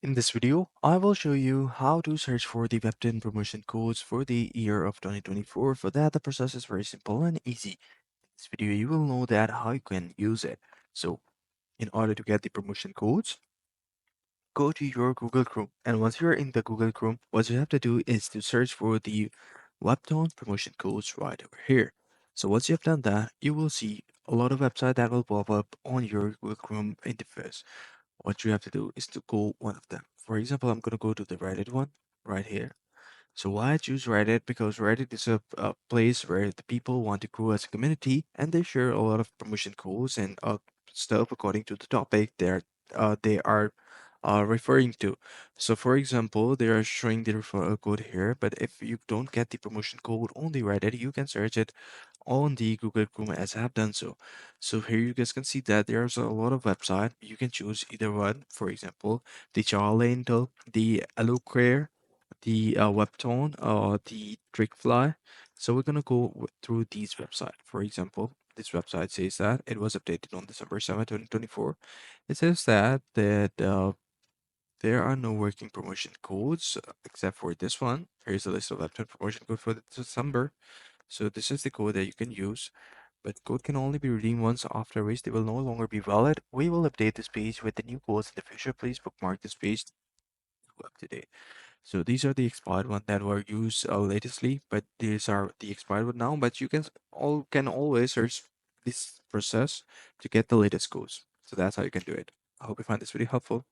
In this video, I will show you how to search for the Webtoon promotion codes for the year of 2024. For that, the process is very simple and easy. In this video, you will know that how you can use it. So, in order to get the promotion codes, go to your Google Chrome. And once you're in the Google Chrome, what you have to do is to search for the Webtoon promotion codes right over here. So once you have done that, you will see a lot of websites that will pop up on your Google Chrome interface. What you have to do is to go one of them. For example, I'm going to go to the Reddit one right here. So why I choose Reddit? Because Reddit is a place where the people want to grow as a community and they share a lot of promotion codes and stuff according to the topic they are referring to. So for example, they are showing the referral code here, but if you don't get the promotion code on the Reddit, you can search it on the Google Chrome as I have done so. So here you guys can see that there's a lot of website. You can choose either one. For example, the Charlintel, the Eloquare, the Webtoon, or the Trickfly. So we're gonna go through these website. For example, this website says that it was updated on December 7, 2024. It says that there are no working promotion codes except for this one. Here's a list of Webtoon promotion code for December. So this is the code that you can use, but code can only be redeemed once, after which they will no longer be valid. We will update this page with the new codes in the future. Please bookmark this page to keep up to date. So these are the expired ones that were used latestly, but these are the expired one now. But you can always search this process to get the latest codes. So that's how you can do it. I hope you find this video helpful.